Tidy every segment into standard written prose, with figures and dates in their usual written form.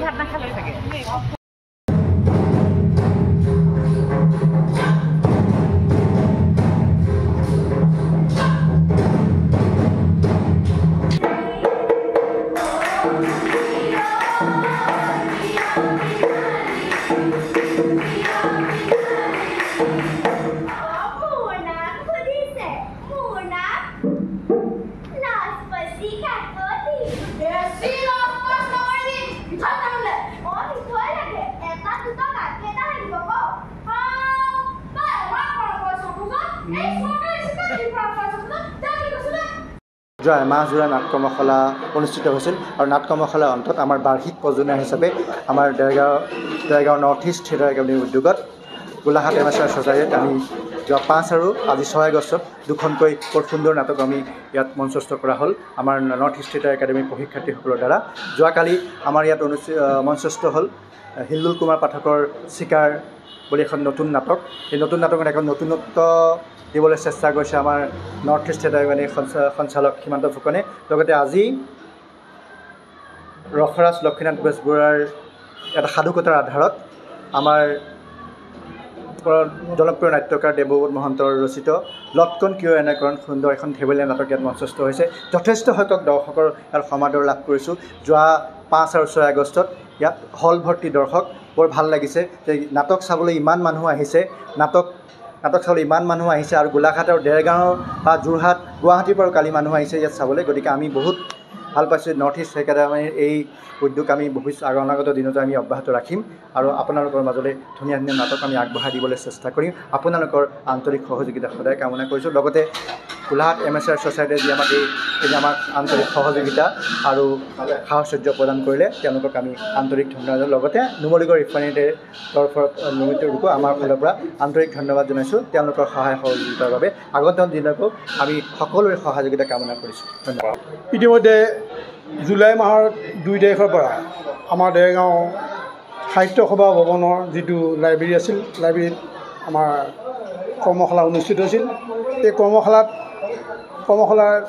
ভাত নাখালে চাগে যোৱা এমাহজোৰা নাট কৰ্মশালা অনুষ্ঠিত হৈছিল আৰু নাট কৰ্মশালাৰ অন্তত আমাৰ বাৰ্ষিক প্ৰযোজনা হিচাপে আমাৰ দেৰগাঁও নৰ্থ ইষ্ট থিয়েটাৰ একাডেমীৰ উদ্যোগত গোলাঘাট এমেচাৰ ছ'চাইটিত আমি যোৱা 5 আৰু আজি 6 আগষ্টত দুখনকৈ বৰ সুন্দৰ নাটক আমি ইয়াত মঞ্চস্থ কৰা হ'ল আমাৰ নৰ্থ ইষ্ট থিয়েটাৰ একাডেমীৰ প্ৰশিক্ষাৰ্থীসকলৰ দ্বাৰা। যোৱাকালি আমাৰ ইয়াত মঞ্চস্থ হ'ল হিল্লুল কুমাৰ পাঠকৰ চিকাৰ বুলি এখন নতুন নাটক। এই নতুন নাটকত এখন নতুনত্ব দিবলৈ চেষ্টা কৰিছে আমাৰ নৰ্থ ইষ্ট থিয়েটাৰ একাডেমীৰ সঞ্চালক সীমান্ত ফুকনে। লগতে আজি ৰসৰাজ লক্ষ্মীনাথ বেজবৰুৱাৰ এটা সাধুকথাৰ আধাৰত আমাৰ জনপ্ৰিয় নাট্যকাৰ দেৱব্ৰত মহন্তৰ ৰচিত লটকন কিয় এনেকৰণ সুন্দৰ এখন ধেবেলীয়া নাটক ইয়াত মঞ্চস্থ হৈছে। যথেষ্ট সংখ্যক দৰ্শকৰ ইয়াত সমাদৰ লাভ কৰিছোঁ। যোৱা 5 আৰু 6 আগষ্টত ইয়াত হল ভৰ্তি দৰ্শক। বৰ ভাল লাগিছে যে নাটক চাবলৈ ইমান মানুহ আহিছে, নাটক চাবলৈ ইমান মানুহ আহিছে আৰু গোলাঘাট আৰু দেৰগাঁও বা যোৰহাট গুৱাহাটীৰ পৰাও কালি মানুহ আহিছে ইয়াত চাবলৈ। গতিকে আমি বহুত ভাল পাইছোঁ। নৰ্থ ইষ্ট একাডেমীৰ এই উদ্যোগ আমি অনাগত দিনতো আমি অব্যাহত ৰাখিম আৰু আপোনালোকৰ মাজলৈ ধুনীয়া ধুনীয়া নাটক আমি আগবঢ়াই দিবলৈ চেষ্টা কৰিম। আপোনালোকৰ আন্তৰিক সহযোগিতা সদায় কামনা কৰিছোঁ। লগতে গোলাঘাট এমেচাৰ ছ'চাইটিয়ে যি আমাক আন্তৰিক সহযোগিতা আৰু সাহচৰ্য প্ৰদান কৰিলে তেওঁলোকক আমি আন্তৰিক ধন্যবাদ। লগতে নুমলীগড় ৰিফাইনেৰীৰ তৰফৰ আমাৰ ফালৰ পৰা আন্তৰিক ধন্যবাদ জনাইছোঁ তেওঁলোকৰ সহায় সহযোগিতাৰ বাবে। আগন্তুক দিনতো আমি সকলোৰে সহযোগিতা কামনা কৰিছোঁ। ধন্যবাদ। ইতিমধ্যে জুলাই মাহৰ 2 তাৰিখৰ পৰা আমাৰ দেৰগাঁও সাহিত্য সভা ভৱনৰ যিটো লাইব্ৰেৰী আছিল, লাইব্ৰেৰীত আমাৰ কৰ্মশালা অনুষ্ঠিত হৈছিল। এই কৰ্মশালাৰ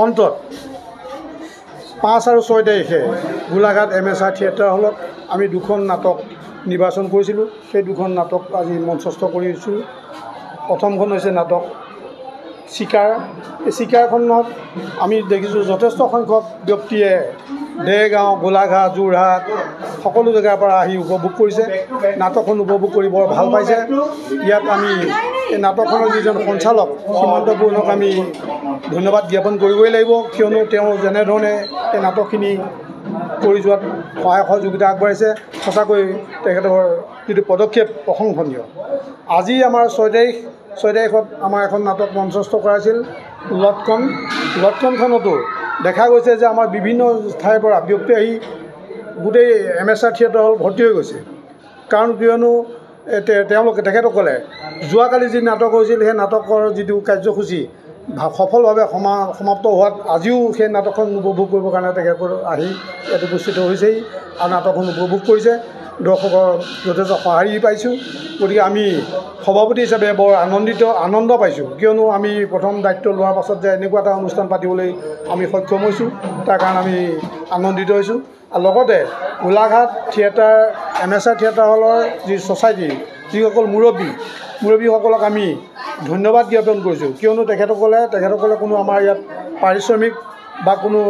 অন্তত 5 আৰু 6 তাৰিখে গোলাঘাট এমেচাৰ থিয়েটাৰ হলত আমি 2খন নাটক নিৰ্বাচন কৰিছিলোঁ। সেই 2খন নাটক আজি মঞ্চস্থ কৰিছোঁ। প্ৰথমখন হৈছে নাটক চিকাৰ। এই চিকাৰখনত আমি দেখিছোঁ যথেষ্ট সংখ্যক ব্যক্তিয়ে দেৰগাঁও, গোলাঘাট, যোৰহাট সকলো জেগাৰ পৰা আহি উপভোগ কৰিছে। নাটকখন উপভোগ কৰি বৰ ভাল পাইছে। ইয়াত আমি এই নাটকখনৰ যিজন সঞ্চালক সীমান্ত ফুকনক আমি ধন্যবাদ জ্ঞাপন কৰিবই লাগিব, কিয়নো তেওঁ যেনেধৰণে এই নাটকখিনি কৰি যোৱাত সহায় সহযোগিতা আগবঢ়াইছে। সঁচাকৈ তেখেতৰ যিটো পদক্ষেপ প্ৰশংসনীয়। আজি আমাৰ 6 তাৰিখত আমাৰ এখন নাটক মঞ্চস্থ কৰাইছিল লটকনখনতো দেখা গৈছে যে আমাৰ বিভিন্ন ঠাইৰ পৰা ব্যক্তি আহি গোটেই এমেচাৰ থিয়েটাৰ হল ভৰ্তি হৈ গৈছে। কাৰণ কিয়নো তেখেতসকলে যোৱাকালি যি নাটক হৈছিল সেই নাটকৰ যিটো কাৰ্যসূচী সফলভাৱে সমাপ্ত হোৱাত আজিও সেই নাটকখন উপভোগ কৰিবৰ কাৰণে তেখেতসকল আহি ইয়াত উপস্থিত হৈছেহি আৰু নাটকখন উপভোগ কৰিছে। দৰ্শকৰ যথেষ্ট সঁহাৰি পাইছোঁ। গতিকে আমি সভাপতি হিচাপে বৰ আনন্দ পাইছোঁ, কিয়নো আমি প্ৰথম দায়িত্ব লোৱাৰ পাছত যে এনেকুৱা এটা অনুষ্ঠান পাতিবলৈ আমি সক্ষম হৈছোঁ তাৰ কাৰণে আমি আনন্দিত হৈছোঁ। আৰু লগতে গোলাঘাট থিয়েটাৰ এমেচাৰ থিয়েটাৰ হলৰ যি ছ'চাইটি যিসকল মুৰব্বীসকলক আমি ধন্যবাদ জ্ঞাপন কৰিছোঁ, কিয়নো তেখেতসকলে কোনো আমাৰ ইয়াত পাৰিশ্ৰমিক বা কোনো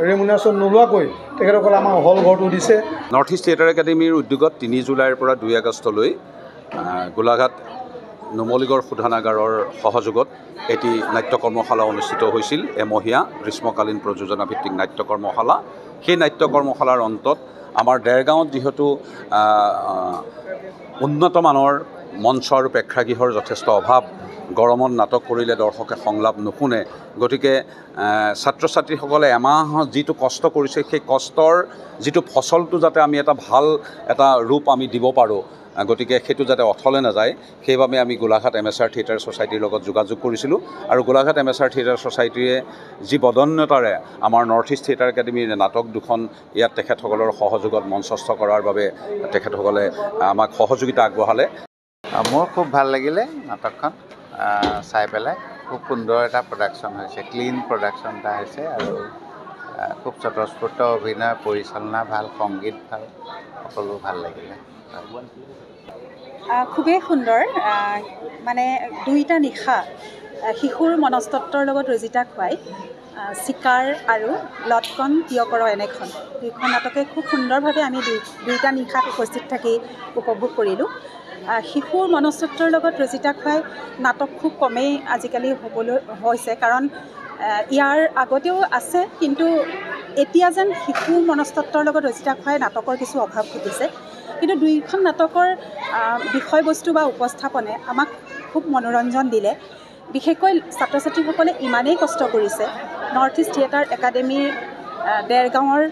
ৰেমুনেশ্যন নোলোৱাকৈ তেখেতসকলে আমাৰ হল ঘৰটো দিছে। নৰ্থ ইষ্ট থিয়েটাৰ একাডেমীৰ উদ্যোগত 3 জুলাইৰ পৰা 2 আগষ্টলৈ গোলাঘাট নুমলীগড় শোধনাগাৰৰ সহযোগত এটি নাট্য কৰ্মশালা অনুষ্ঠিত হৈছিল। এমহীয়া গ্ৰীষ্মকালীন প্ৰযোজনা ভিত্তিক নাট্য কৰ্মশালা। সেই নাট্য কৰ্মশালাৰ অন্তত আমাৰ দেৰগাঁৱত যিহেতু উন্নত মানৰ মঞ্চ আৰু প্ৰেক্ষাগৃহৰ যথেষ্ট অভাৱ, গৰমত নাটক কৰিলে দৰ্শকে সংলাপ নুশুনে। গতিকে ছাত্ৰ ছাত্ৰীসকলে এমাহত যিটো কষ্ট কৰিছে সেই কষ্টৰ যিটো ফচলটো যাতে আমি এটা ভাল এটা ৰূপ আমি দিব পাৰোঁ, গতিকে সেইটো যাতে অথলে নাযায় সেইবাবে আমি গোলাঘাট এমেচাৰ থিয়েটাৰ ছ'চাইটিৰ লগত যোগাযোগ কৰিছিলোঁ। আৰু গোলাঘাট এমেচাৰ থিয়েটাৰ ছ'চাইটিয়ে যি বদন্যতাৰে আমাৰ নৰ্থ ইষ্ট থিয়েটাৰ একাডেমীৰ নাটক 2খন ইয়াত তেখেতসকলৰ সহযোগত মঞ্চস্থ কৰাৰ বাবে তেখেতসকলে আমাক সহযোগিতা আগবঢ়ালে। মোৰ খুব ভাল লাগিলে নাটকখন। চাই পেলাই খুব সুন্দৰ এটা প্ৰডাকশ্যন হৈছে, ক্লিন প্ৰডাকশ্যন এটা হৈছে আৰু খুব স্বতঃস্ফূৰ্ত অভিনয়, পৰিচালনা ভাল, সংগীত ভাল, সকলো ভাল লাগিলে। খুবেই সুন্দৰ, মানে দুইটা নিশা শিশুৰ মনস্তত্বৰ লগত ৰজিতা খুৱাই চিকাৰ আৰু লটকন কিয় কৰ এনেখন দুইখন নাটকে খুব সুন্দৰভাৱে আমি দুইটা নিশাত উপস্থিত থাকি উপভোগ কৰিলোঁ। শিশুৰ মনস্তত্বৰ লগত ৰজিতা খুৱাই নাটক খুব কমেই আজিকালি হ'বলৈ হৈছে, কাৰণ ইয়াৰ আগতেও আছে, কিন্তু এতিয়া যেন শিশু মনস্তত্বৰ লগত ৰজিতা খুৱাই নাটকৰ কিছু অভাৱ ঘটিছে। কিন্তু দুইখন নাটকৰ বিষয়বস্তু বা উপস্থাপনে আমাক খুব মনোৰঞ্জন দিলে। বিশেষকৈ ছাত্ৰ ছাত্ৰীসকলে ইমানেই কষ্ট কৰিছে। নৰ্থ ইষ্ট থিয়েটাৰ একাডেমীৰ দেৰগাঁৱৰ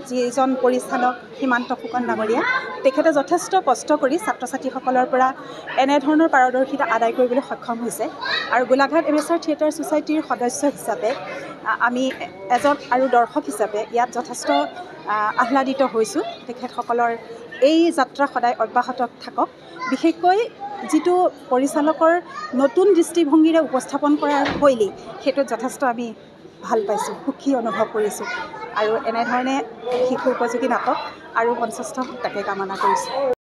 যিজন পৰিচালক সীমান্ত ফুকন ডাঙৰীয়া, তেখেতে যথেষ্ট কষ্ট কৰি ছাত্ৰ ছাত্ৰীসকলৰ পৰা এনেধৰণৰ পাৰদৰ্শিতা আদায় কৰিবলৈ সক্ষম হৈছে। আৰু গোলাঘাট এমেচাৰ থিয়েটাৰ ছ'চাইটিৰ সদস্য হিচাপে আমি এজন আৰু দৰ্শক হিচাপে ইয়াত যথেষ্ট আহ্লাদিত হৈছোঁ। তেখেতসকলৰ এই যাত্ৰা সদায় অব্যাহত থাকক। বিশেষকৈ যিটো পৰিচালকৰ নতুন দৃষ্টিভংগীৰে উপস্থাপন কৰাৰ শৈলী, সেইটোত যথেষ্ট আমি ভাল পাইছোঁ, সুখী অনুভৱ কৰিছোঁ। আৰু এনেধৰণে শিশু উপযোগী নাটক আৰু মঞ্চস্থ তাকে কামনা কৰিছোঁ।